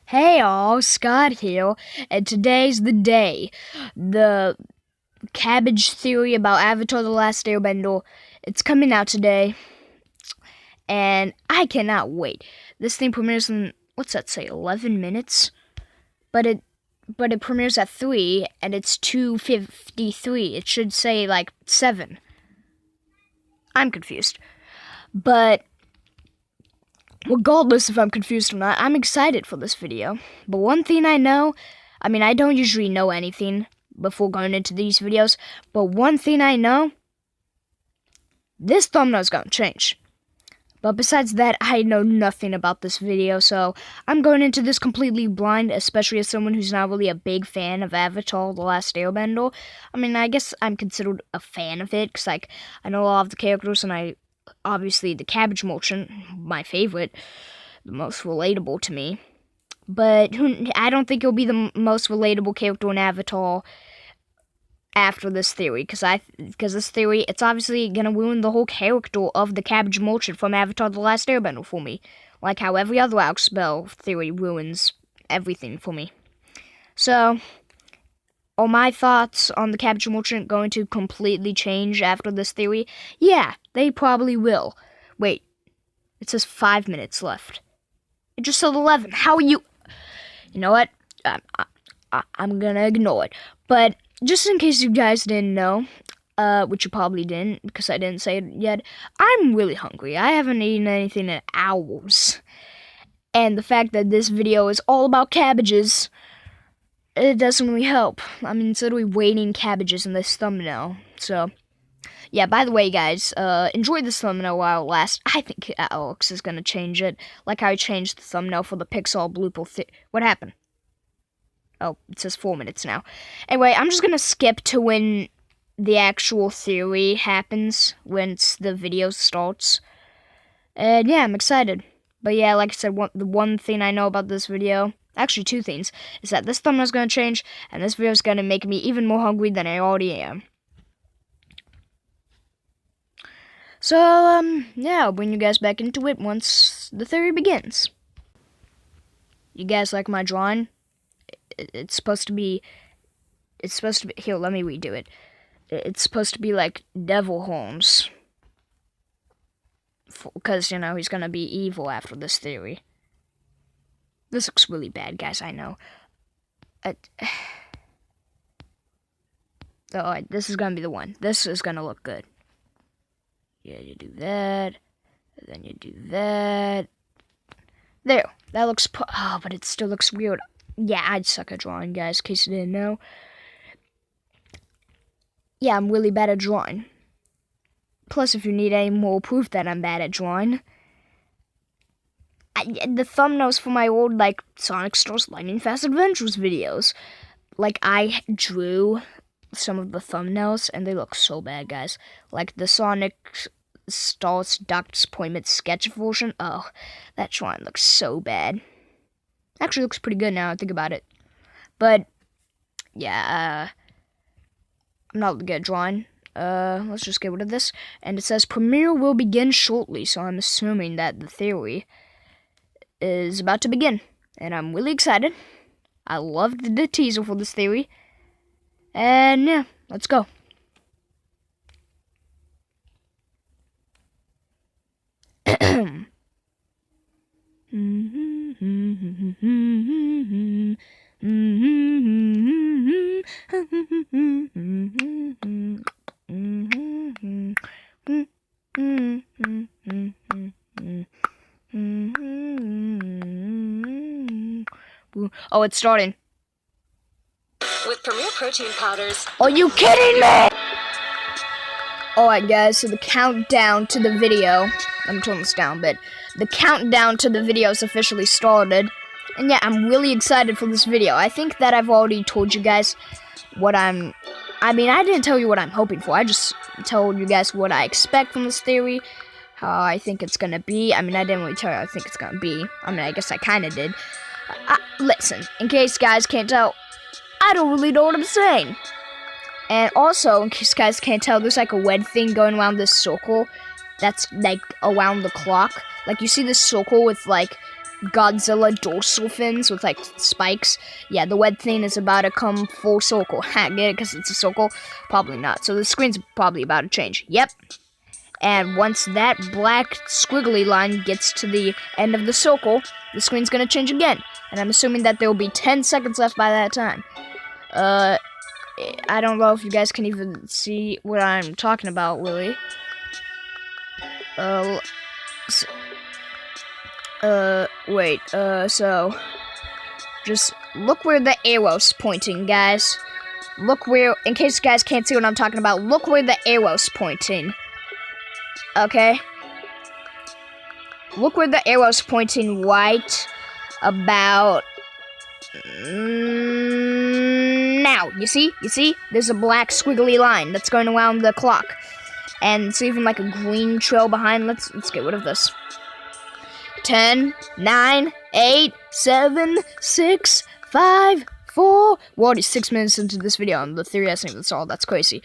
Hey all, Scott here, and today's the day. The Cabbage theory about Avatar The Last Airbender, it's coming out today, and I cannot wait. This thing premieres in, what's that say, 11 minutes? But it premieres at 3, and it's 2:53. It should say, 7. I'm confused. But regardless if I'm confused or not, I'm excited for this video. But one thing I know, I don't usually know anything before going into these videos, but one thing I know, this thumbnail's gonna change. But besides that, I know nothing about this video, so I'm going into this completely blind, especially as someone who's not really a big fan of Avatar The Last Airbender. I guess I'm considered a fan of it, because, I know a lot of the characters, and obviously the Cabbage Merchant, my favorite, the most relatable to me. But I don't think he'll be the most relatable character in Avatar after this theory, because this theory, it's obviously gonna ruin the whole character of the Cabbage Merchant from Avatar The Last Airbender for me, like how every other Bale theory ruins everything for me. So, are my thoughts on the Cabbage Merchant going to completely change after this theory? Yeah, they probably will. Wait, it says 5 minutes left. It just said 11. How are you? You know what? I'm gonna ignore it. But just in case you guys didn't know, which you probably didn't because I didn't say it yet, I'm really hungry. I haven't eaten anything in hours. And the fact that this video is all about cabbages, it doesn't really help. It's literally waiting cabbages in this thumbnail. So, yeah, by the way, guys, enjoy this thumbnail while it lasts. I think Alex is gonna change it, like how I changed the thumbnail for the Pixar blooper. What happened? Oh, it says 4 minutes now. Anyway, I'm just gonna skip to when the actual theory happens, once the video starts. And yeah, I'm excited. But yeah, like I said, the one thing I know about this video, actually two things, is that this thumbnail's gonna change, and this video's gonna make me even more hungry than I already am. So, yeah, I'll bring you guys back into it once the theory begins. You guys like my drawing? It's supposed to be, here, let me redo it. It's supposed to be like devil horns. Because, he's gonna be evil after this theory. This looks really bad, guys, I know. Alright, this is gonna be the one. This is gonna look good. Yeah, you do that. And then you do that. There. That looks... oh, but it still looks weird. Yeah, I'd suck at drawing, guys, in case you didn't know. Yeah, I'm really bad at drawing. Plus, if you need any more proof that I'm bad at drawing, the thumbnails for my old, Sonic Stars Lightning Fast Adventures videos. I drew some of the thumbnails, and they look so bad, guys. Like the Sonic Stars Disappointment sketch version. Oh, that drawing looks so bad. Actually looks pretty good now I think about it. But, yeah, I'm not good at drawing. Let's just get rid of this. And it says, premiere will begin shortly, so I'm assuming that the theory is about to begin. And I'm really excited. I loved the teaser for this theory. And, yeah, let's go. Oh, it's starting. With Premier Protein Powders. Are you kidding me? Alright, guys, so the countdown to the video. Let me turn this down a bit. The countdown to the video is officially started. And yeah, I'm really excited for this video. I think that I've already told you guys what I didn't tell you what I'm hoping for. I just told you guys what I expect from this theory. How I think it's gonna be. I didn't really tell you how I think it's gonna be. I guess I kinda did. Listen, in case guys can't tell, I don't really know what I'm saying. And also, in case guys can't tell, there's a red thing going around this circle that's around the clock. You see this circle with Godzilla dorsal fins with like spikes. Yeah, the red thing is about to come full circle. Ha, get it? Because it's a circle? Probably not. So the screen's probably about to change. Yep. And once that black squiggly line gets to the end of the circle, the screen's gonna change again. And I'm assuming that there will be 10 seconds left by that time. I don't know if you guys can even see what I'm talking about, Willie. So just look where the arrow's pointing, guys. Look where, in case you guys can't see what I'm talking about, look where the arrow's pointing. Okay? Look where the arrow's pointing right about now. You see? There's a black squiggly line that's going around the clock. And it's even like a green trail behind. Let's get rid of this. 10, 9, 8, 7, 6, 5, 4. We're already 6 minutes into this video on the theory I think that's all. That's crazy.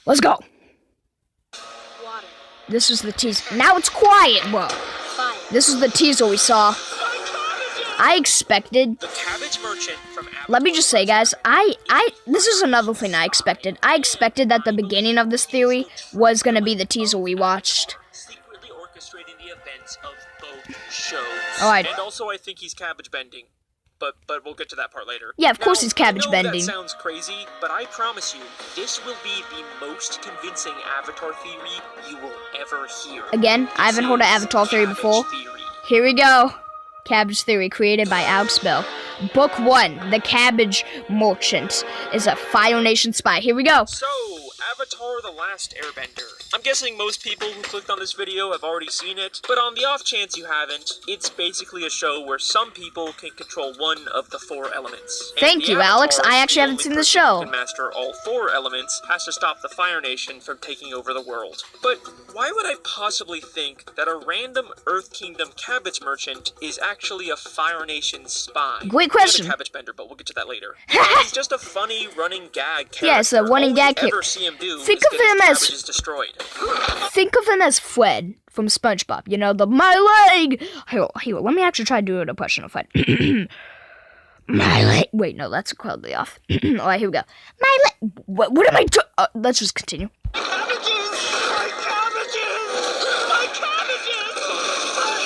Let's go. Water. This was the teaser. Now it's quiet, bro. Fire. This is the teaser we saw. I expected. The Cabbage Merchant from Let me just say, guys, this is another thing I expected. I expected that the beginning of this theory was gonna be the teaser we watched. secretly orchestrating the events of both shows. Alright. And also, I think he's cabbage bending. But we'll get to that part later. Yeah, of course Now, he's cabbage I know bending. That sounds crazy, but I promise you, this will be the most convincing Avatar theory you will ever hear. Again, I haven't heard of Avatar theory Cabbage before. Theory. Here we go. Cabbage Theory, created by Bale. Book 1, The Cabbage Merchant, is a Fire Nation spy. Here we go. So, Avatar The Last Airbender. I'm guessing most people who clicked on this video have already seen it, but on the off chance you haven't, it's basically a show where some people can control one of the 4 elements. And Thank the you, Alex. Avatar, I actually the haven't only seen the person show. who can master all 4 elements, has to stop the Fire Nation from taking over the world. But why would I possibly think that a random Earth Kingdom cabbage merchant is actually a Fire Nation spy? Great question. And a cabbage bender, but we'll get to that later. He's just a funny running gag character. Yeah, it's a running All gag we ever character. see him do Think is of get his him as- cabbages destroyed. Think of him as Fred from SpongeBob. You know, the my leg. Here, let me actually try to do an impression of Fred. My leg. Wait, no, that's clearly off. Alright, here we go. My leg. What am I doing? Let's just continue. Cabbages! My cabbages! My cabbages! My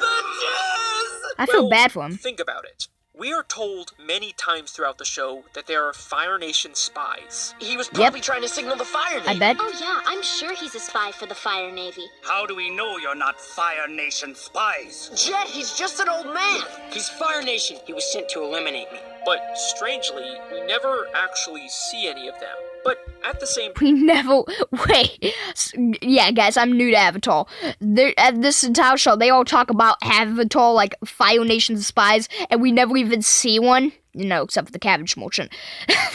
cabbages! I feel bad for him. Think about it. We are told many times throughout the show that there are Fire Nation spies. He was probably trying to signal the Fire Navy. I bet. Oh yeah, I'm sure he's a spy for the Fire Navy. How do we know you're not Fire Nation spies? Jet, he's just an old man. He's Fire Nation. He was sent to eliminate me. But strangely, we never actually see any of them. But at the same We never. Wait. Yeah, guys, I'm new to Avatar. At this entire show, they all talk about Avatar, like Fire Nation spies, and we never even see one. You know, except for the Cabbage Merchant.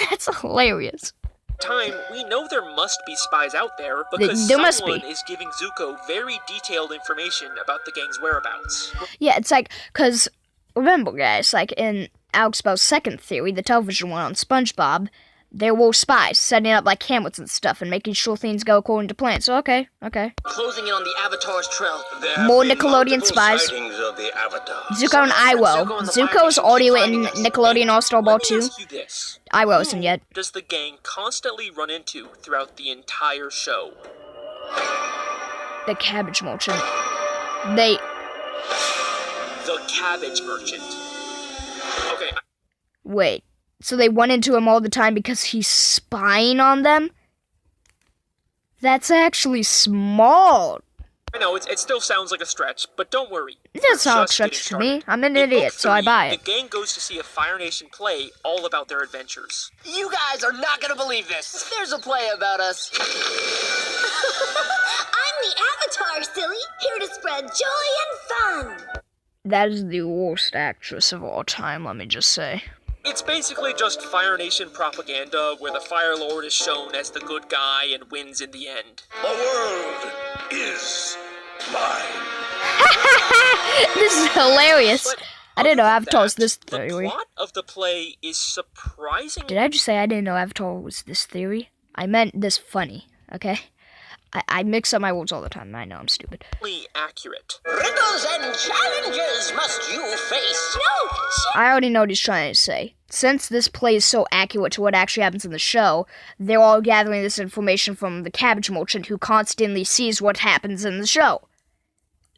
That's hilarious. time, we know there must be spies out there because There must someone be. is giving Zuko very detailed information about the gang's whereabouts. Yeah, it's like, because, remember, guys, like in Alex Bell's second theory, the television one on SpongeBob, there were spies setting up like cameras and stuff and making sure things go according to plan. So, okay. Closing in on the Avatar's trail. More Nickelodeon spies. Of the Avatar. Zuko and Iwo. Zuko and the Zuko's Fire already Nation in keep finding us. Nickelodeon All-Star Ball Let me 2. ask you this. Iwo isn't yet. Does the gang constantly run into throughout the entire show? The Cabbage Merchant. They... The Cabbage Merchant. Okay, Wait. So they run into him all the time because he's spying on them? That's actually smart. I know it still sounds like a stretch, but don't worry. It does sound like a Just stretch getting to me. started. I'm an In idiot, book so I 3, buy it. The gang goes to see a Fire Nation play all about their adventures. You guys are not gonna believe this. There's a play about us. I'm the Avatar, silly, here to spread joy and fun. That is the worst actress of all time, let me just say. It's basically just Fire Nation propaganda where the Fire Lord is shown as the good guy and wins in the end. The world is mine. This is hilarious. But I didn't know other than Avatar was that, this The theory. plot of the play is surprisingly Did I just say I didn't know Avatar was this theory? I meant this funny, okay? I mix up my words all the time. I know I'm stupid. Accurate. Riddles and challenges must you face. No! I already know what he's trying to say. Since this play is so accurate to what actually happens in the show, they're all gathering this information from the Cabbage Merchant who constantly sees what happens in the show.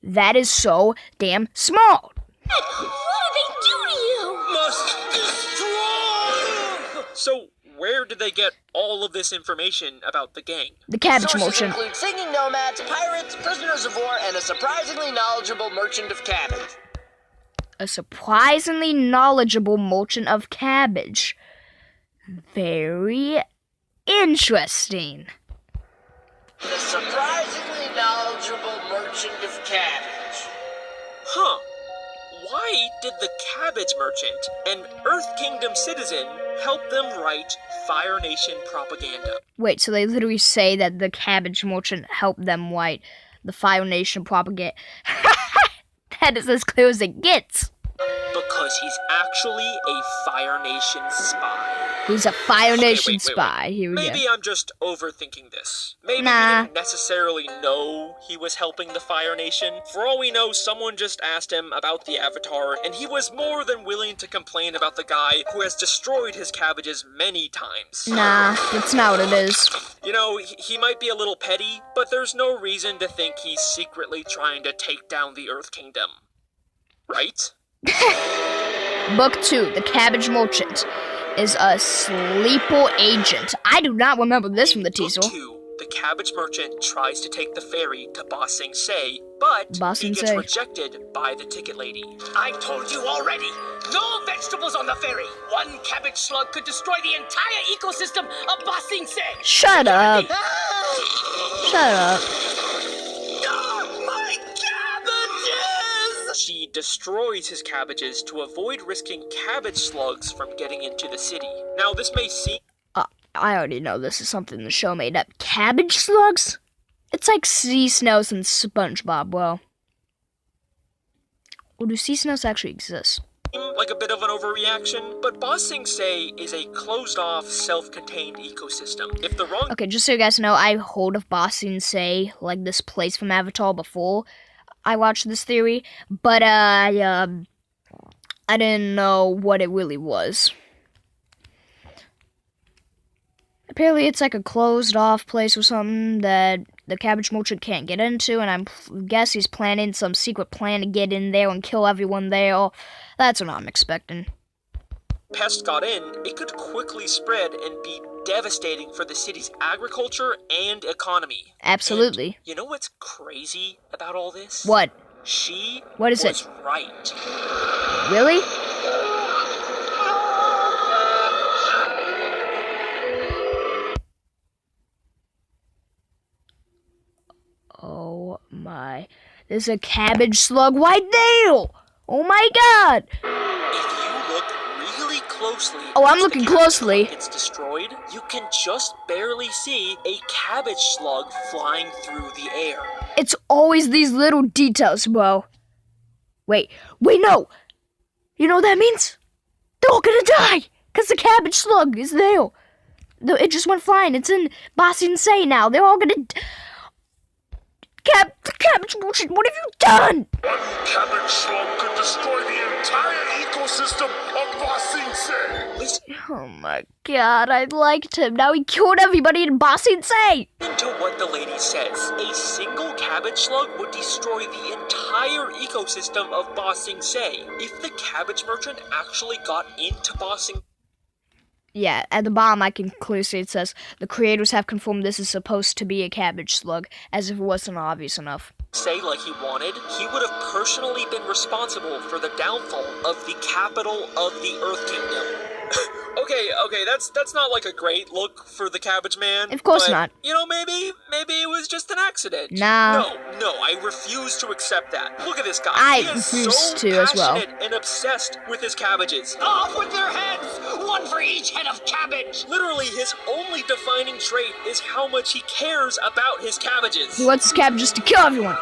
That is so damn smart. What did they do to you? Must destroy! So, where did they get all of this information about the gang? The Cabbage Sources Merchant. include singing nomads, pirates, prisoners of war, and a surprisingly knowledgeable merchant of cabbage. A surprisingly knowledgeable merchant of cabbage. Very interesting. The surprisingly knowledgeable merchant of cabbage. Huh. Why did the Cabbage Merchant, an Earth Kingdom citizen, help them write Fire Nation propaganda? Wait, so they literally say that the Cabbage Merchant helped them write the Fire Nation propaganda. That is as clear as it gets. Because he's actually a Fire Nation spy. He's a Fire Nation wait. spy. Here we Maybe go. I'm just overthinking this. Maybe Nah. he didn't necessarily know he was helping the Fire Nation. For all we know, someone just asked him about the Avatar, and he was more than willing to complain about the guy who has destroyed his cabbages many times. Nah, that's not what it is. You know, he might be a little petty, but there's no reason to think he's secretly trying to take down the Earth Kingdom. Right? Book 2, The Cabbage Merchant, is a sleeper agent. I do not remember this from the teaser. Book 2, the Cabbage Merchant tries to take the ferry to Ba Sing Se, but Ba he Sing gets Se. rejected by the ticket lady. I told you already. No vegetables on the ferry. One cabbage slug could destroy the entire ecosystem of Ba Sing Se. Shut up. Shut up. My cabbages! She destroys his cabbages to avoid risking cabbage slugs from getting into the city. Now, this may seem I already know this is something the show made up. Cabbage slugs? It's like sea snails and SpongeBob, well. Or do sea snails actually exist? like a bit of an overreaction, but Ba Sing Se is a closed-off, self-contained ecosystem. If the wrong Okay, just so you guys know, I heard of Ba Sing Se, like this place from Avatar, before I watched this theory, but I didn't know what it really was. Apparently it's like a closed-off place or something that the Cabbage Merchant can't get into, and I guess he's planning some secret plan to get in there and kill everyone there. That's what I'm expecting. pest got in, it could quickly spread and be devastating for the city's agriculture and economy. Absolutely. And you know what's crazy about all this? What? She What is was it? right. Really? Oh my. There's a cabbage slug right there! Oh my god! If you look really closely, Oh, I'm as the looking cabbage closely. slug gets destroyed, you can just barely see a cabbage slug flying through the air. It's always these little details, bro. Wait, no! You know what that means? They're all gonna die! Because the cabbage slug is there. It just went flying. It's in Ba Sing Se now. They're all gonna... Cabbage Merchant, what have you done? One cabbage slug could destroy the entire ecosystem of Ba Sing Se. Listen Oh my god, I liked him. Now he killed everybody in Ba Sing Se. to what the lady says. A single cabbage slug would destroy the entire ecosystem of Ba Sing Se. If the cabbage merchant actually got into Ba Sing Yeah, at the bottom I can clearly see it says, the creators have confirmed this is supposed to be a cabbage slug, as if it wasn't obvious enough. Se like he wanted, he would have personally been responsible for the downfall of the capital of the Earth Kingdom. Okay, that's not like a great look for the Cabbage Man. Of course but, not. You know, maybe it was just an accident. Nah. No, I refuse to accept that. Look at this guy. I He is refuse so to as well. passionate and obsessed with his cabbages. Off with their heads! One for each head of cabbage! Literally, his only defining trait is how much he cares about his cabbages. He wants his cabbages to kill everyone.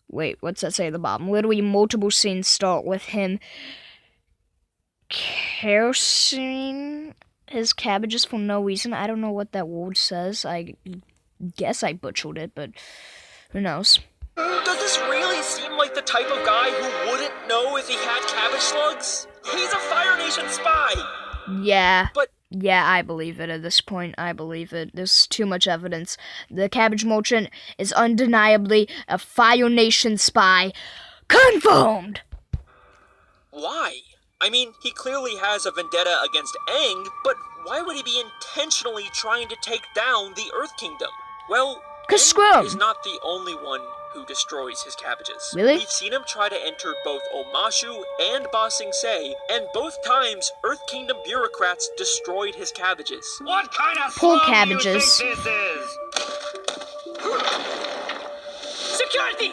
Wait, what's that say at the bottom? Literally, multiple scenes start with him cursing his cabbages for no reason. I don't know what that word says. guess I butchered it, but who knows? Does this really seem like the type of guy who wouldn't know if he had cabbage slugs? He's a Fire Nation spy! Yeah. But yeah, I believe it at this point. I believe it. There's too much evidence. The Cabbage Merchant is undeniably a Fire Nation spy. Confirmed! why? I mean, he clearly has a vendetta against Aang, but why would he be intentionally trying to take down the Earth Kingdom? Well, 'Cause Aang screw him. is not the only one who destroys his cabbages. Really? We've seen him try to enter both Omashu and Ba Sing Se, and both times Earth Kingdom bureaucrats destroyed his cabbages. What kind of Poor slum cabbages. do you think this is? Security!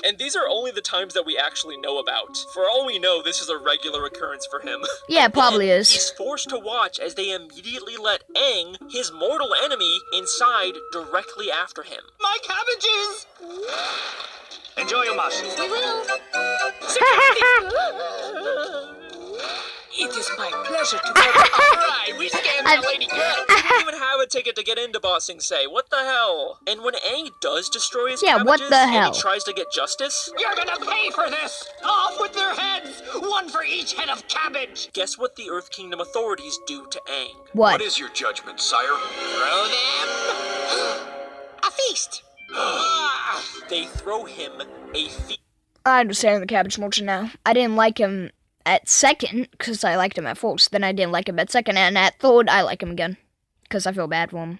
And these are only the times that we actually know about. For all we know, this is a regular occurrence for him. Yeah, And probably then is. He's forced to watch as they immediately let Aang, his mortal enemy, inside directly after him. My cabbages! Enjoy your mushrooms. We will. It is my pleasure to Alright, we scanned that lady good. He didn't even have a ticket to get into Ba Sing Se. What the hell? And when Aang does destroy his Yeah, what cabbages the and hell? he tries to get justice, You're gonna pay for this! Off with their heads! One for each head of cabbage! guess what the Earth Kingdom authorities do to Aang? What? is your judgment, sire? Throw them a feast! They throw him a feast. I understand the Cabbage Merchant now. I didn't like him at second, because I liked him at first. Then I didn't like him at second, and at third, I like him again. Because I feel bad for him.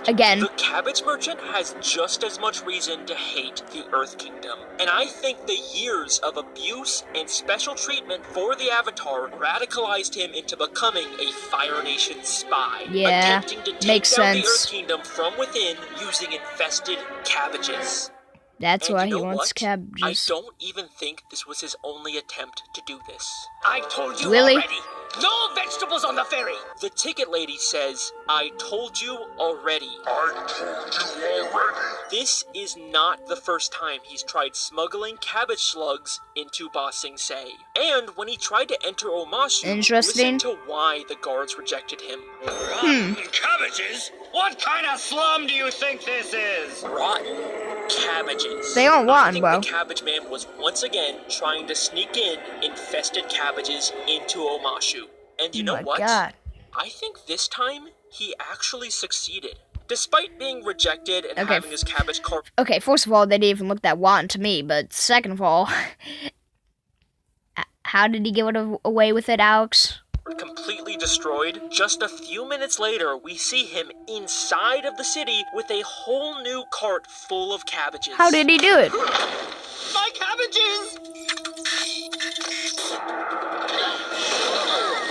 Again. The Cabbage Merchant has just as much reason to hate the Earth Kingdom. And I think the years of abuse and special treatment for the Avatar radicalized him into becoming a Fire Nation spy. Yeah, attempting to take makes down the sense. Earth Kingdom from within using infested cabbages. That's And why you he know wants what? I cabbages. don't even think this was his only attempt to do this. I told you Really? already! No vegetables on the ferry! The ticket lady says, "I told you already." I told you already. This is not the first time he's tried smuggling cabbage slugs into Ba Sing Se. And when he tried to enter Omashu, Interesting. listen to why the guards rejected him. Cabbages? What kind of slum do you think this is? Rotten cabbages. They aren't I rotten, think bro. the Cabbage Man was once again trying to sneak in infested cabbages into Omashu. And you Oh know my what? God. I think this time he actually succeeded. Despite being rejected and Okay. having his Cabbage Corp Okay, first of all, they didn't even look that rotten to me, but second of all, how did he get away with it, Alex? completely destroyed, just a few minutes later, we see him inside of the city with a whole new cart full of cabbages. How did he do it? My cabbages!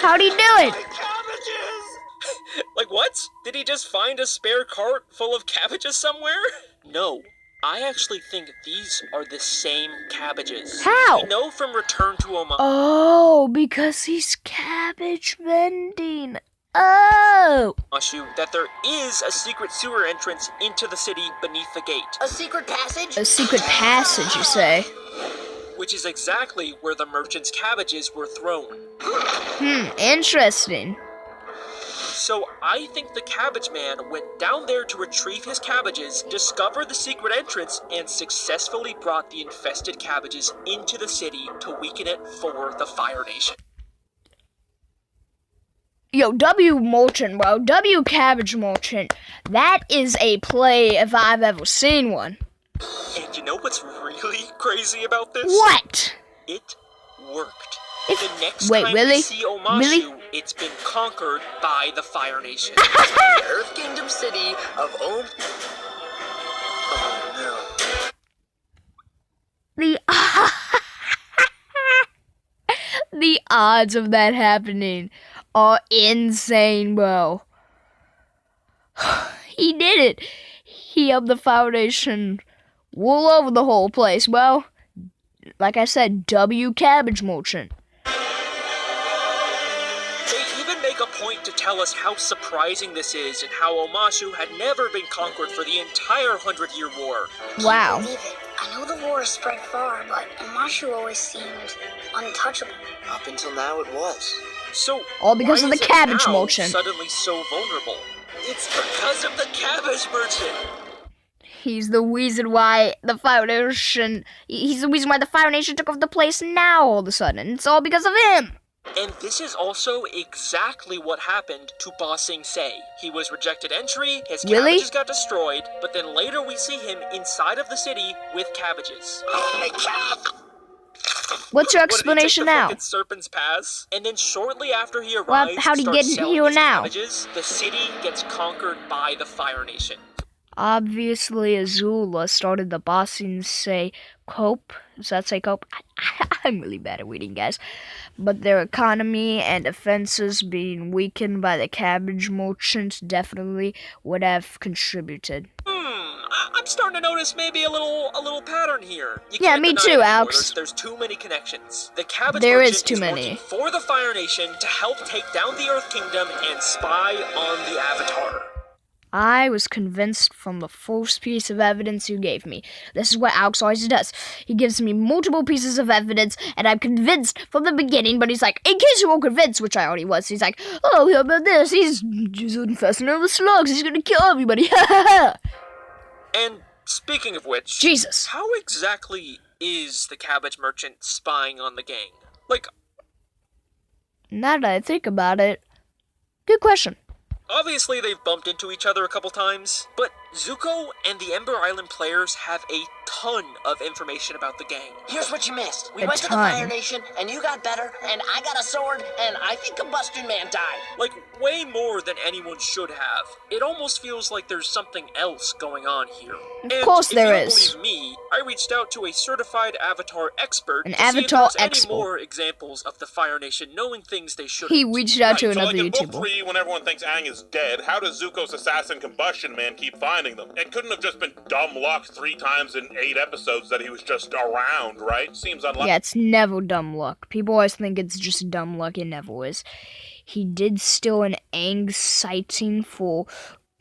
How'd he do it? Cabbages! Like what? Did he just find a spare cart full of cabbages somewhere? No. I actually think these are the same cabbages. How? We know from Return to Omashu Oh, because he's cabbage vending. Oh! that there is a secret sewer entrance into the city beneath the gate, A secret passage? A secret passage, you say? which is exactly where the merchant's cabbages were thrown. Interesting. So I think the Cabbage Man went down there to retrieve his cabbages, discovered the secret entrance, and successfully brought the infested cabbages into the city to weaken it for the Fire Nation. Yo, W Merchant, bro. W Cabbage Merchant. That is a play if I've ever seen one. And you know what's really crazy about this? What? It worked. If- The next wait, time really? we see Omashu, Really? it's been conquered by the Fire Nation. The Earth Kingdom city of Om. Oh The the odds of that happening are insane, bro. He did it. He of the Foundation all over the whole place. Well, like I said, W Cabbage Merchant. They even make a point to tell us how surprising this is and how Omashu had never been conquered for the entire 100-Year War. Wow. Believe it. I know the war has spread far, but Omashu always seemed untouchable. no. Up until now it was. So All because why of the is it Cabbage now Merchant. suddenly so vulnerable? It's because of the Cabbage Merchant. He's the reason why the Fire Nation. He's the reason why the Fire Nation took over the place now. All of a sudden, it's all because of him. And this is also exactly what happened to Ba Sing Se. He was rejected entry, his cabbages got destroyed, but then later we see him inside of the city with cabbages. What's your explanation now? Serpent's Pass, and then shortly after he arrives, How'd he get here now? Cabbages, the city gets conquered by the Fire Nation. Obviously, Azula started the Ba Sing Se Corp. Does that say Corp? I'm really bad at reading, guys. But their economy and defenses being weakened by the Cabbage Merchant definitely would have contributed. I'm starting to notice maybe a little pattern here. Yeah, me too, Alex. There's too many connections. The Cabbage Merchant is too many. working for the Fire Nation to help take down the Earth Kingdom and spy on the Avatar. I was convinced from the first piece of evidence you gave me. This is what Alex always does. He gives me multiple pieces of evidence, and I'm convinced from the beginning, but he's like, in case you weren't convinced, which I already was, he's like, oh, how about this? He's just infesting all the slugs. He's gonna kill everybody. And speaking of which, Jesus. How exactly is the Cabbage Merchant spying on the gang? Like, now that I think about it, good question. obviously they've bumped into each other a couple times, but Zuko and the Ember Island players have a ton of information about the gang. Here's what you missed. We A went to the ton. Fire Nation, and you got better, and I got a sword, and I think a busted man died. Like, way more than anyone should have. It almost feels like there's something else going on here. Of course there is. If you don't believe me, I reached out to a certified Avatar expert An to see if Avatar there's expert. any more examples of the Fire Nation knowing things they shouldn't. He reached out to Right, so another like in YouTuber. book 3, when everyone thinks Aang is dead, how does Zuko's assassin Combustion Man keep finding them? It couldn't have just been dumb luck 3 times in 8 episodes that he was just around, right? Seems unlikely. Yeah, it's never dumb luck. People always think it's just dumb luck. It never is. He did steal an Aang sighting for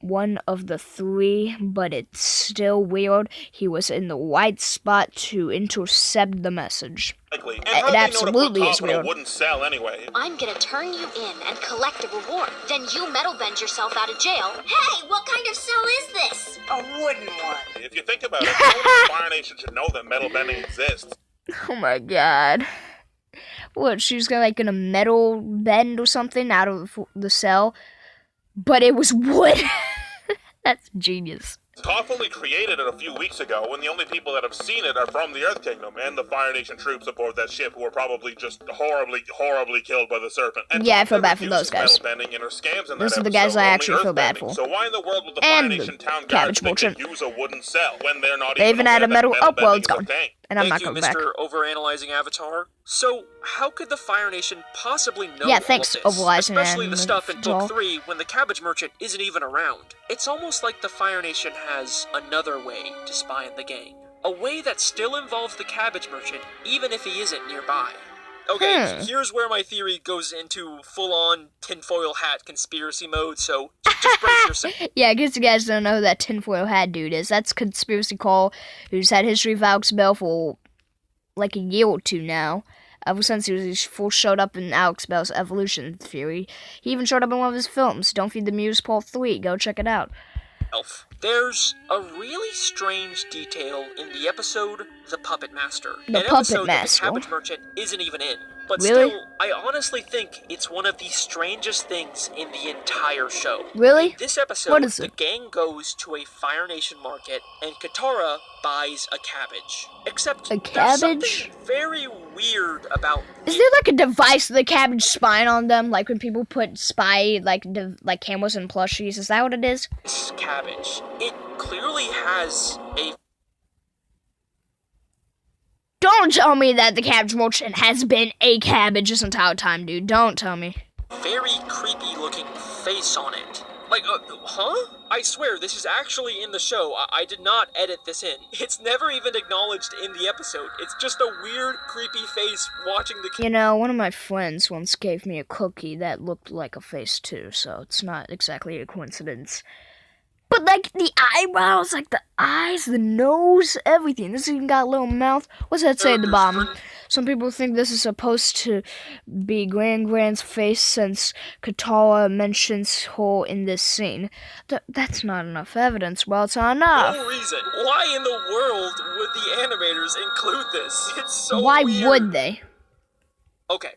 one of the 3, but it's still weird. He was in the right spot to intercept the message. And It how did they know to absolutely put is Toph in a weird. wooden cell anyway? I'm gonna turn you in and collect a reward. Then you metal bend yourself out of jail. Hey, what kind of cell is this? A wooden one. If you think about it, no one in the Fire Nation should know that metal bending exists. Oh my god. What, she was gonna metal bend or something out of the cell? But it was wood. That's genius. Toph only created it a few weeks ago, and the only people that have seen it are from the Earth Kingdom and the Fire Nation troops aboard that ship, who were probably just horribly, horribly killed by the Serpent. And Yeah, I Toph feel bad never for those uses guys. metal bending in her scams in Those that are the guys episode, I only actually feel bad earthbending. for. So why in the world would the Fire And the Nation town guards Cabbage think to Merchant. use a wooden cell when they're not They even aware had a that metal. Oh, well, it's bending is a gone. thing? And I'm Thank not you, coming back. Mr. Overanalyzing Avatar. So, how could the Fire Nation possibly know Yeah, all thanks, of this? Overanalyzing Especially the stuff in Avatar. Book 3 when the Cabbage Merchant isn't even around. It's almost like the Fire Nation has another way to spy on the gang. A way that still involves the Cabbage Merchant, even if he isn't nearby. Okay, here's where my theory goes into full-on tinfoil hat conspiracy mode, so just brace yourself. Yeah, I guess you guys don't know who that tinfoil hat dude is. That's Conspiracy Call, who's had history of Alex Bell for like a year or 2 now. Ever since he first showed up in Alex Bell's evolution theory. He even showed up in one of his films, Don't Feed the Muse Part 3. Go check it out. There's a really strange detail in the episode The Puppet Master. The An Puppet episode Master? that the Cabbage Merchant isn't even in. But Really? still, I honestly think it's one of the strangest things in the entire show. Really? In this episode, What is the it? gang goes to a Fire Nation market, and Katara buys a cabbage. Except A there's cabbage? something very weird about Is there like a device with the cabbage spine on them? Like when people put spy, like cameras and plushies? Is that what it is? this cabbage. It clearly has a Don't tell me that the Cabbage Merchant has been a cabbage this entire time, dude. Don't tell me. very creepy looking face on it. Like, huh? I swear, this is actually in the show. I did not edit this in. It's never even acknowledged in the episode. It's just a weird, creepy face watching the You know, one of my friends once gave me a cookie that looked like a face too, so it's not exactly a coincidence. But like the eyebrows, like the eyes, the nose, everything. This even got a little mouth. What's that say at the bottom? Some people think this is supposed to be Grand's face since Katara mentions her in this scene. That's not enough evidence. Well, it's not enough. No reason. Why in the world would the animators include this? It's so Why weird. would they? Okay.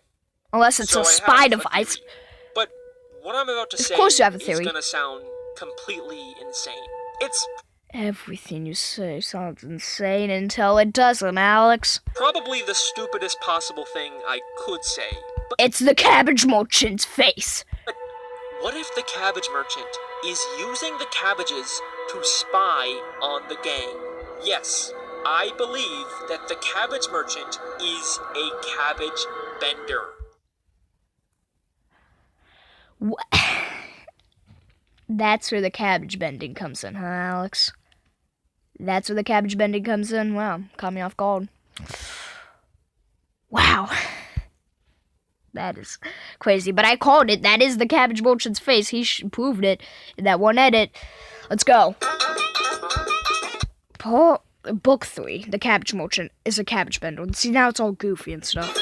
Unless it's So a I spy have a device. theory. But what I'm about to say course you have a is theory. gonna sound completely insane. It's Everything you say sounds insane until it doesn't, Alex. probably the stupidest possible thing I could say. But It's the cabbage merchant's face. what if the cabbage merchant is using the cabbages to spy on the gang? Yes, I believe that the cabbage merchant is a cabbage bender. That's where the cabbage bending comes in, huh, Alex? That's where the cabbage bending comes in? Wow, caught me off guard. Wow. That is crazy, but I called it. That is the cabbage merchant's face. He proved it in that one edit. Let's go. Book 3, The Cabbage Merchant, is a cabbage bender. See, now it's all goofy and stuff.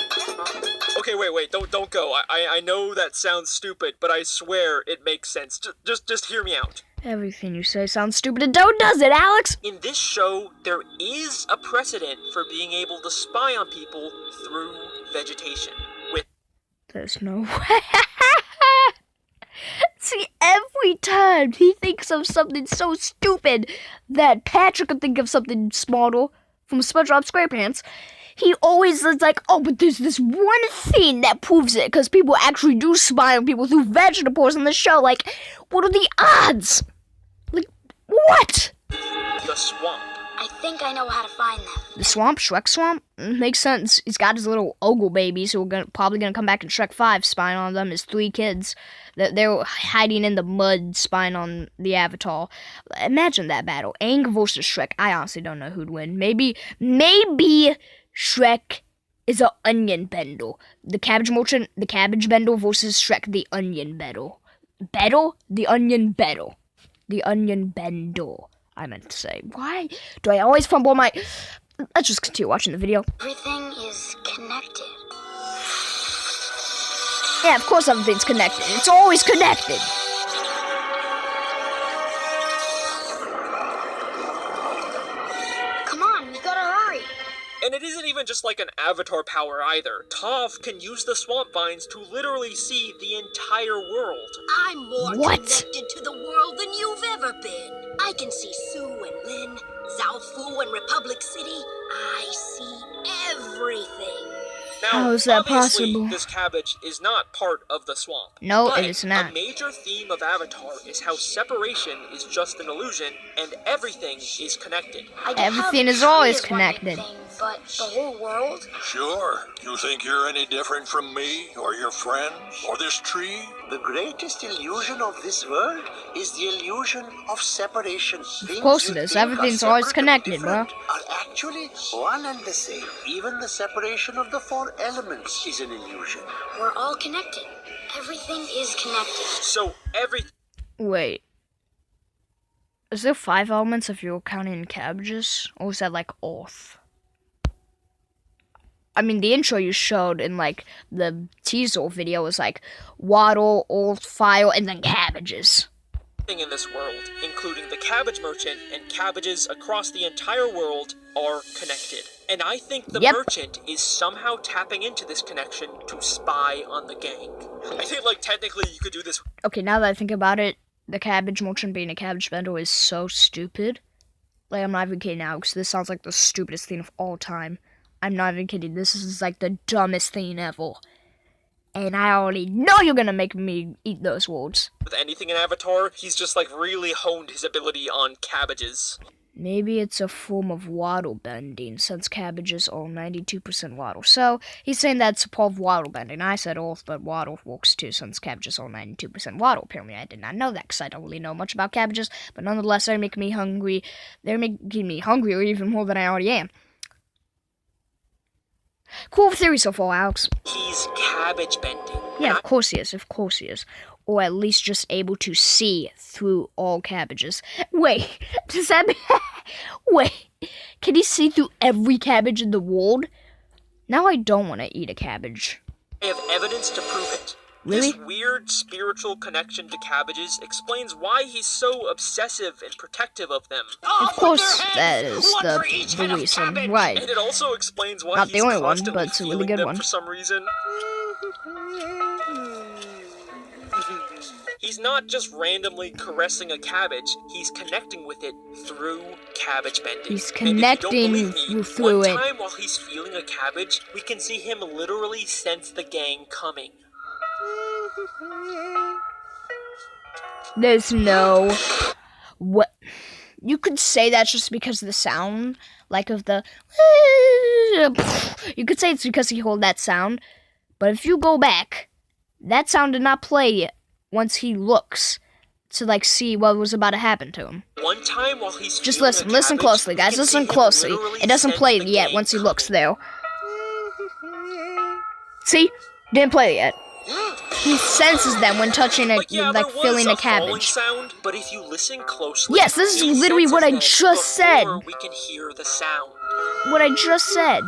Okay, wait, don't go. I know that sounds stupid, but I swear it makes sense. Just hear me out. Everything you say sounds stupid and don't, does it, Alex? In this show, there is a precedent for being able to spy on people through vegetation. There's no way. See, every time he thinks of something so stupid that Patrick could think of something smarter from SpongeBob SquarePants, he always is like, oh, but there's this one thing that proves it, because people actually do spy on people through vegetables in the show. Like, what are the odds? Like, what? The swamp. I think I know how to find them. The swamp? Shrek swamp? Makes sense. He's got his little ogle babies who are probably going to come back in Shrek 5, spying on them, his 3 kids. They're hiding in the mud, spying on the Avatar. Imagine that battle. Aang versus Shrek. I honestly don't know who'd win. Maybe Shrek is an onion bender. The cabbage merchant, the cabbage bender versus Shrek, the onion bender. Better? The onion bender. The onion bender, I meant to say. Why do I always fumble my... Let's just continue watching the video. Everything is connected. Yeah, of course everything's connected. It's always connected. Come on, we gotta hurry. And it isn't even just like an avatar power either. Toph can use the swamp vines to literally see the entire world. I'm more connected to the world than you've ever been. I can see Sue and Lin, Zaofu and Republic City. I see everything. Now, How is that obviously, possible? this cabbage is not part of the swamp. No, but it is not. A major theme of Avatar is how separation is just an illusion and everything is connected. I get how Everything the is tree always one big connected. thing, but the whole world? Sure. You think you're any different from me, or your friends, or this tree? The greatest illusion of this world is the illusion of separation. Of course it is. Everything's always connected, bro. Are actually one and the same. Even the separation of the 4 elements is an illusion. We're all connected. Everything is connected. So Wait. Is there 5 elements if you're counting cabbages? Or is that like Earth? I mean, the intro you showed in like the teaser video was like water, earth, fire, and then cabbages. everything in this world, including the cabbage merchant and cabbages across the entire world, are connected. And I think the merchant is somehow tapping into this connection to spy on the gang. I think, like, technically you could do this. Okay, now that I think about it, the cabbage merchant being a cabbage vendor is so stupid. Like, I'm not even kidding now, because this sounds like the stupidest thing of all time. I'm not even kidding. This is, like, the dumbest thing ever. And I already know you're gonna make me eat those words. With anything in Avatar, he's just, like, really honed his ability on cabbages. Maybe it's a form of water bending, since cabbages are 92% water. So, he's saying that's a part of water bending. I said earth, but water works too, since cabbages are 92% water. Apparently, I did not know that, because I don't really know much about cabbages. But nonetheless, they're making me hungry. They're making me hungrier even more than I already am. Cool theory so far, Alex. He's cabbage bending. Yeah, of course he is. Of course he is. or at least just able to see through all cabbages. Wait, does that mean... Wait, can he see through every cabbage in the world? Now I don't want to eat a cabbage. I have evidence to prove it. Really? This weird spiritual connection to cabbages explains why he's so obsessive and protective of them. Of course, that is the reason, right? And it also explains why Not he's the only one, constantly but it's a really feeling good them one. for some reason. He's not just randomly caressing a cabbage, he's connecting with it through cabbage bending. He's And if you don't connecting believe me, through one it. time while he's feeling a cabbage, we can see him literally sense the gang coming. There's no... What? You could say that's just because of the sound, like of the... You could say it's because he heard that sound, but if you go back, that sound did not play once he looks to, like, see what was about to happen to him. One time while he's Just feeling listen, a listen cabbage, closely, we guys, can see listen him closely. literally It doesn't sense play the yet gang once he looks coming. there. See? Didn't play it yet. He senses them when touching Like, yeah, like there was filling a falling cabbage. sound, but if you listen closely, Yes, this is he literally what I senses just them said. before we can hear the sound. What I just said.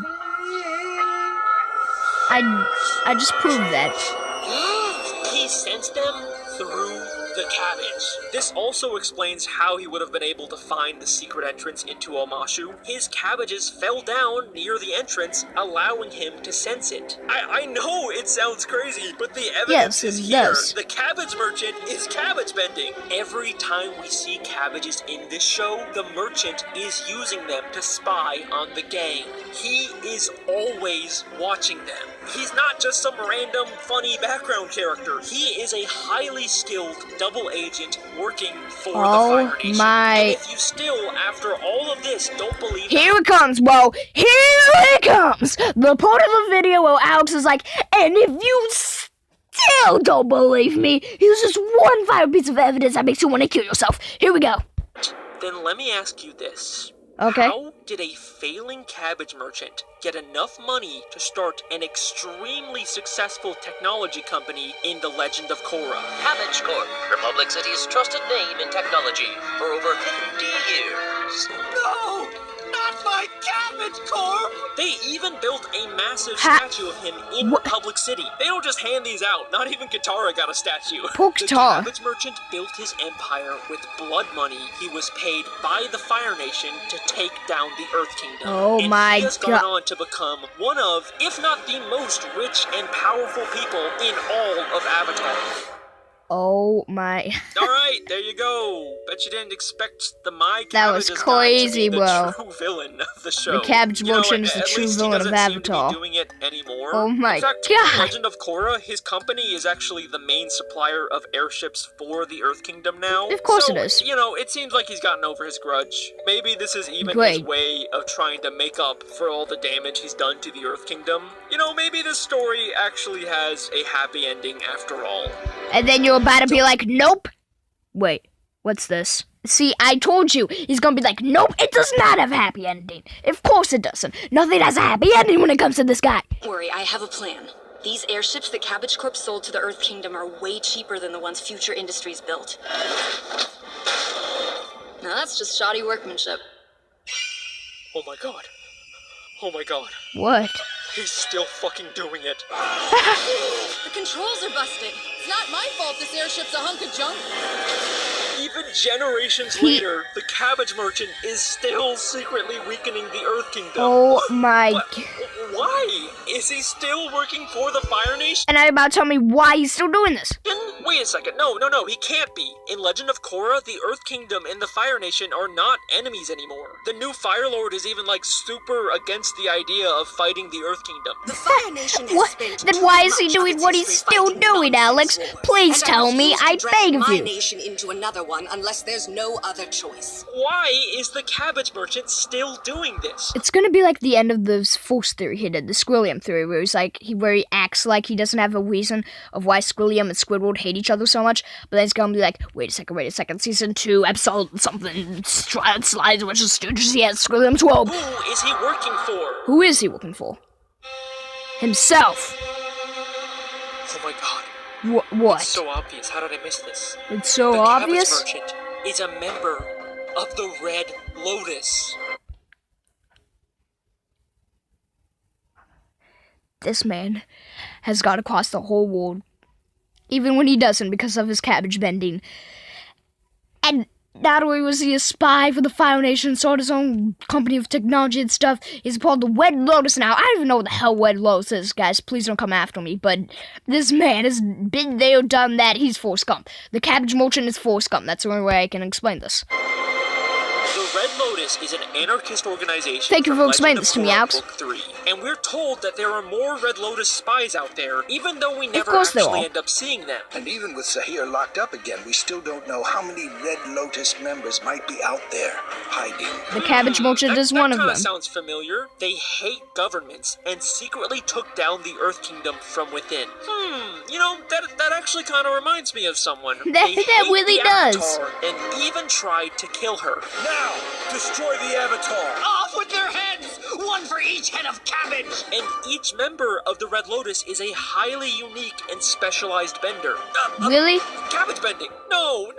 I just proved that. He sensed them through the cabbage. This also explains how he would have been able to find the secret entrance into Omashu. His cabbages fell down near the entrance, allowing him to sense it. I know it sounds crazy, but the evidence Yes, it is here. does. The cabbage merchant is cabbage bending. Every time we see cabbages in this show, the merchant is using them to spy on the gang. He is always watching them. He's not just some random, funny background character. He is a highly skilled double agent working for the Fire Nation. My... And if you still, after all of this, don't believe Here it comes, bro. Here it comes. The part of the video where Alex is like, and if you still don't believe me, here's just one final piece of evidence that makes you want to kill yourself. Here we go. then let me ask you this. Okay. How did a failing cabbage merchant get enough money to start an extremely successful technology company in the Legend of Korra? Cabbage Corp, Republic City's trusted name in technology for over 50 years. No! Not my Cabbage Corp! They even built a massive statue of him in Republic City. They don't just hand these out. Not even Katara got a statue. Poor The Katara. cabbage merchant built his empire with blood money he was paid by the Fire Nation to take down the Earth Kingdom. Oh and my he has God. gone on to become one of, if not the most rich and powerful people in all of Avatar. Oh my. Alright, there you go. Bet you didn't expect the My That was Cabbage's guy to crazy, be the bro. true villain of the show. The cabbage You know, merchant is the at true least he villain of doesn't seem to be Avatar. doing it anymore. Oh my In fact, God. in Legend of Korra, his company is actually the main supplier of airships for the Earth Kingdom now. Of course So, it is. You know, it seems like he's gotten over his grudge. Maybe this is even his Great. way of trying to make up for all the damage he's done to the Earth Kingdom. You know, maybe this story actually has a happy ending after all. And then you're about to be like, nope. Wait, what's this? See, I told you, he's gonna be like, nope, it does not have a happy ending. Of course it doesn't. Nothing has a happy ending when it comes to this guy. Don't worry, I have a plan. These airships that Cabbage Corp sold to the Earth Kingdom are way cheaper than the ones Future Industries built. Now that's just shoddy workmanship. Oh my god. Oh my god. What? He's still fucking doing it. The controls are busted. It's not my fault this airship's a hunk of junk. Even generations later, the cabbage merchant is still secretly weakening the Earth Kingdom. Oh my What? God. Why? Is he still working for the Fire Nation? And now you're about to tell me why he's still doing this. Wait a second. No, he can't be. In Legend of Korra, the Earth Kingdom and the Fire Nation are not enemies anymore. The new Fire Lord is even, like, super against the idea of fighting the Earth Kingdom. The Fire Nation has What? spent Then too why is he much of doing its what he's history still fighting doing, Alex? nonsense wars. Please And tell me, refuse to I drag beg of my you. nation into another one unless there's no other choice. Why is the cabbage merchant still doing this? It's gonna be like the end of the force theory he did, the Squilliam theory, where where he acts like he doesn't have a reason of why Squilliam and Squidward hate each other so much, but then it's gonna be like, wait a second, season 2, episode something, slides which is stooges, he has Squilliam's robe. Who is he working for? Who is he working for? Himself. Oh my god. What? It's so obvious. How did I miss this? It's so the obvious? Cabbage Merchant is a member of the Red Lotus. This man has got across the whole world, even when he doesn't because of his cabbage bending. And not only was he a spy for the Fire Nation, started his own company of technology and stuff, he's called the Red Lotus now. I don't even know what the hell Red Lotus is, guys. Please don't come after me. But this man has been there, done that. He's Forrest Gump. The Cabbage Merchant is Forrest Gump. That's the only way I can explain this. The Red Lotus is an anarchist organization. Thank you for explaining this to me, Alex. Book 3, and we're told that there are more Red Lotus spies out there, even though we never course there actually are. end up seeing them. And even with Zahir locked up again, we still don't know how many Red Lotus members might be out there, hiding. The Cabbage Merchant is one of them. That sounds familiar. They hate governments and secretly took down the Earth Kingdom from within. You know, that actually kind of reminds me of someone. That really does. Avatar and even tried to kill her. Now, destroy the Avatar! Off with their heads! One for each head of cabbage! And each member of the Red Lotus is a highly unique and specialized bender. Really? Cabbage bending. No,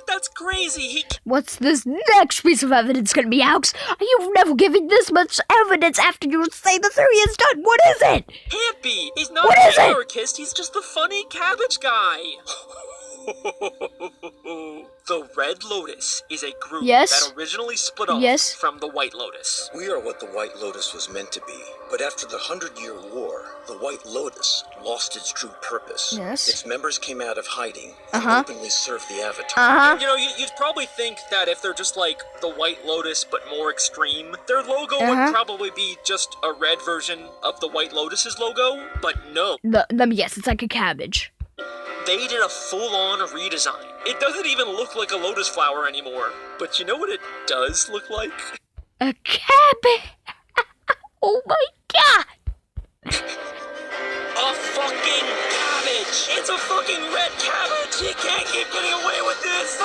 that's crazy. What's this next piece of evidence gonna be, Alex? You've never given this much evidence after you say the theory is done. What is it? Can't be. He's not What an is it? anarchist. He's just the funny cabbage guy. The Red Lotus is a group that originally split off from the White Lotus. We are what the White Lotus was meant to be, but after the 100-Year War, the White Lotus lost its true purpose. Yes. Its members came out of hiding and openly served the Avatar. Uh-huh. You know, you'd probably think that if they're just like the White Lotus but more extreme, their logo would probably be just a red version of the White Lotus's logo, but no. Let me guess, it's like a cabbage. They did a full-on redesign. It doesn't even look like a lotus flower anymore. But you know what it does look like? A cabbage! Oh my god! A fucking cabbage! It's a fucking red cabbage! You can't keep getting away with this!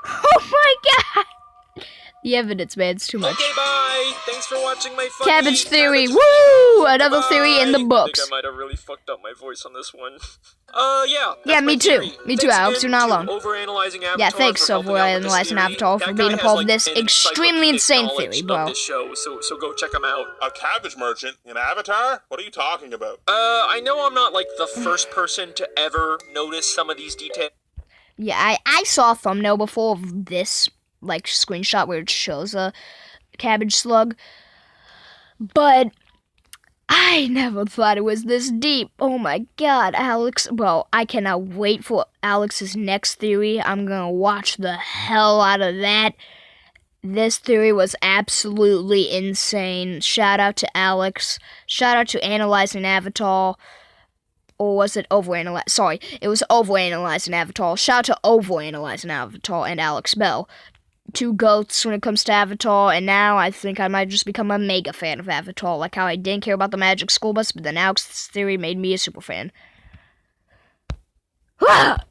Oh my god! The evidence, man, it's too much. Okay, bye! Thanks for watching my funny Cabbage theory! Woo! Another theory in the I books. think I might have really fucked up my voice on this one. Yeah. Yeah, me too. Theory. Me too, Thanks Alex. You're not alone. Overanalyzing Avatar Yeah, thanks, for helping out with this Overanalyzing theory. Avatar, for That being guy a part of has, this like, an extremely encyclopedic insane knowledge theory, of bro. This show, so go check him out. A cabbage merchant in Avatar? What are you talking about? I know I'm not like the first person to ever notice some of these details. Yeah, I saw a thumbnail before of this, like, screenshot where it shows a cabbage slug. But I never thought it was this deep. Oh my god, Alex. Well, I cannot wait for Alex's next theory. I'm gonna watch the hell out of that. This theory was absolutely insane. Shout out to Alex. Shout out to Analyzing Avatar. Or was it Overanalyzing? Sorry, it was Overanalyzing Avatar. Shout out to Overanalyzing Avatar and Alex Bell. Two goats when it comes to Avatar, and now I think I might just become a mega fan of Avatar, like how I didn't care about the Magic School Bus, but then Alex's theory made me a super fan. But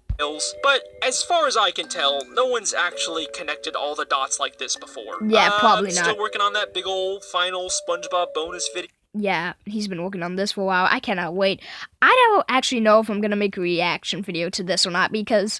as far as I can tell, no one's actually connected all the dots like this before. Yeah, probably not. Still working on that big old final SpongeBob bonus video. Yeah, he's been working on this for a while. I cannot wait. I don't actually know if I'm gonna make a reaction video to this or not, because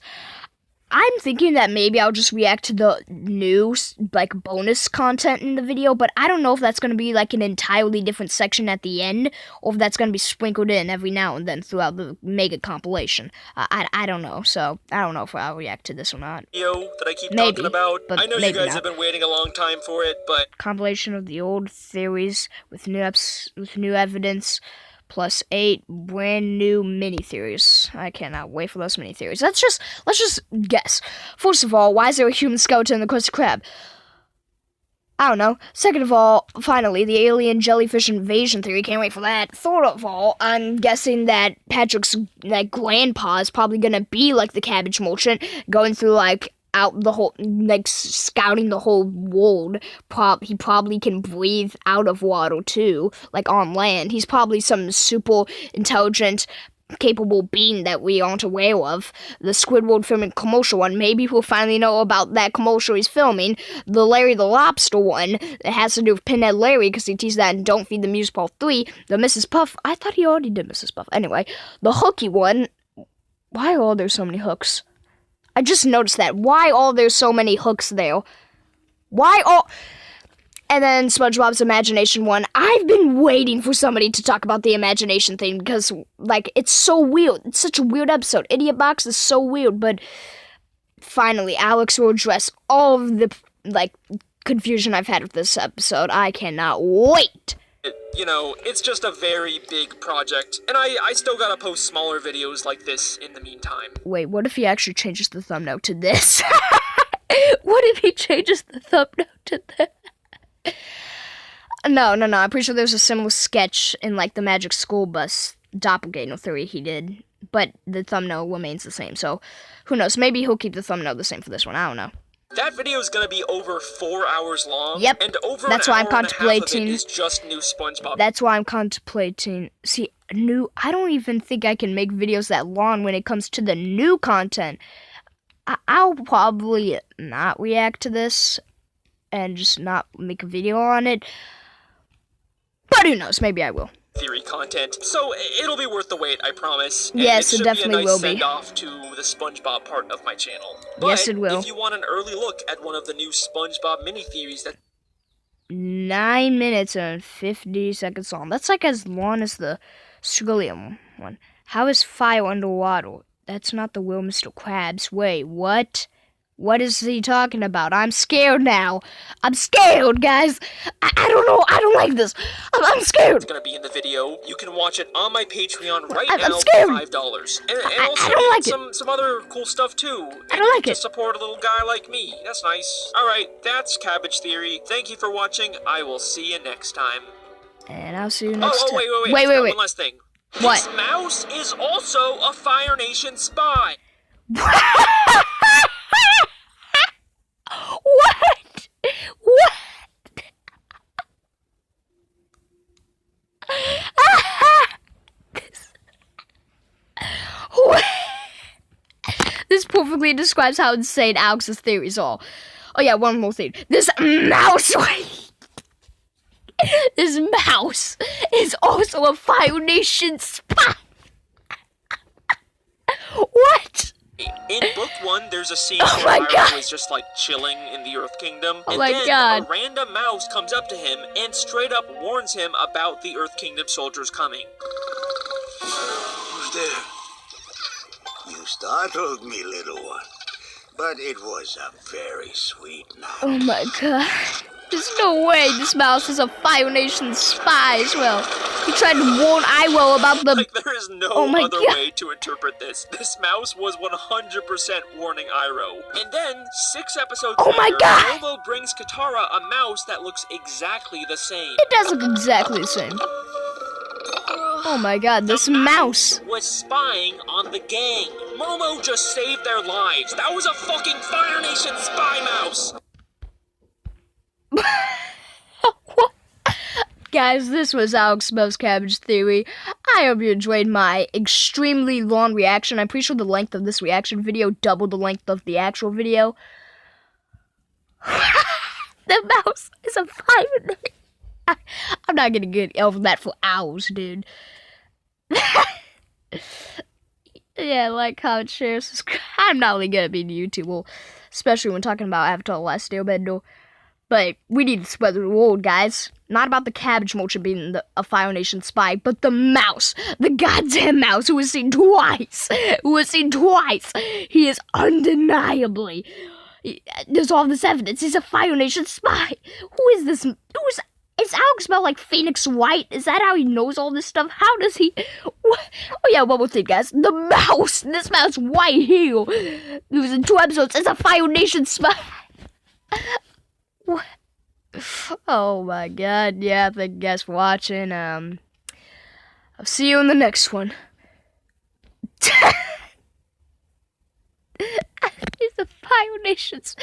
I'm thinking that maybe I'll just react to the new, like, bonus content in the video, but I don't know if that's going to be, like, an entirely different section at the end, or if that's going to be sprinkled in every now and then throughout the mega compilation. I don't know, so I don't know if I'll react to this or not. That I keep Maybe, talking about. but I know you maybe guys not. have been waiting a long time for it, but Compilation of the old theories with new evidence, plus 8 brand new mini-theories. I cannot wait for those mini-theories. Let's just guess. First of all, why is there a human skeleton in the Krusty Krab? I don't know. Second of all, finally, the alien jellyfish invasion theory. Can't wait for that. Third of all, I'm guessing that Patrick's, like, grandpa is probably gonna be like the Cabbage Merchant, going through, like, out the whole, like, scouting the whole world. He probably can breathe out of water too, like on land. He's probably some super intelligent capable being that we aren't aware of. The Squidward filming commercial one, maybe we'll finally know about that commercial he's filming. The Larry the Lobster one, that has to do with Pinhead Larry, because he teases that in Don't Feed the Muse Part 3. The Mrs. Puff, I thought he already did Mrs. Puff. Anyway, the Hooky one, why are there so many hooks? I just noticed that. Why are there so many hooks there? Why are... And then SpongeBob's Imagination one. I've been waiting for somebody to talk about the imagination thing because, like, it's so weird. It's such a weird episode. Idiot Box is so weird, but finally, Alex will address all of the, like, confusion I've had with this episode. I cannot wait. You know, it's just a very big project, and I still gotta post smaller videos like this in the meantime. Wait, what if he actually changes the thumbnail to this? What if he changes the thumbnail to this? No, I'm pretty sure there's a similar sketch in, like, the Magic School Bus Doppelganger theory he did, but the thumbnail remains the same, so who knows, maybe he'll keep the thumbnail the same for this one, I don't know. That video is gonna be over 4 hours long. Yep, and over that's an why hour I'm contemplating. And a half of it is just new SpongeBob. That's why I'm contemplating. See, I don't even think I can make videos that long when it comes to the new content. I'll probably not react to this and just not make a video on it. But who knows, maybe I will. Theory content, so it'll be worth the wait, I promise. And yes, it definitely will be. Send off to the SpongeBob part of my channel. But yes, it will. If you want an early look at one of the new SpongeBob mini theories that 9 minutes and 50 seconds long. That's like as long as the Skrillium one. How is fire underwater? That's not the Will Mr. Krabs. Wait, what? What is he talking about? I'm scared now. I'm scared, guys. I don't know. I don't like this. I'm scared. It's gonna be in the video. You can watch it on my Patreon right now I'm scared. for $5. And also I don't like some other cool stuff too. I don't like to it. support a little guy like me. That's nice. Alright, that's Cabbage Theory. Thank you for watching. I will see you next time. And I'll see you next time. Wait. One last thing. What? This mouse is also a Fire Nation spy. What? What? This perfectly describes how insane Alex's theories are. Oh yeah, one more thing. This mouse is also a Fire Nation spy. What? In book 1, there's a scene where Pyro is just like chilling in the Earth Kingdom, and then a random mouse comes up to him and straight up warns him about the Earth Kingdom soldiers coming. Who's there? You startled me, little one, but it was a very sweet mouse. Oh my god. There's no way this mouse is a Fire Nation spy as well. He tried to warn Iwo about the... Like, there is no other way to interpret this. This mouse was 100% warning Iroh. And then, 6 episodes later, Momo brings Katara a mouse that looks exactly the same. It does look exactly the same. Oh my god, this mouse was spying on the gang. Momo just saved their lives. That was a fucking Fire Nation spy mouse. Guys, this was Alex Smells Cabbage Theory. I hope you enjoyed my extremely long reaction. I'm pretty sure the length of this reaction video doubled the length of the actual video. The mouse is a Fire. I'm not gonna get over that for hours, dude. Yeah, like, comment, share, subscribe. I'm not really gonna be YouTube, especially when talking about Avatar: The Last Airbender. But we need to spread the word, guys. Not about the cabbage merchant being a Fire Nation spy, but the mouse. The goddamn mouse who was seen twice. He is undeniably... There's all this evidence. He's a Fire Nation spy. Who is this? Is Alex spelled like Phoenix White? Is that how he knows all this stuff? How does he... What? Oh yeah, one more thing, guys. The mouse. This mouse right here. It was in 2 episodes. It's a Fire Nation spy. What? Oh my god, yeah, thank you guys for watching. I'll see you in the next one. It's the Fire Nations.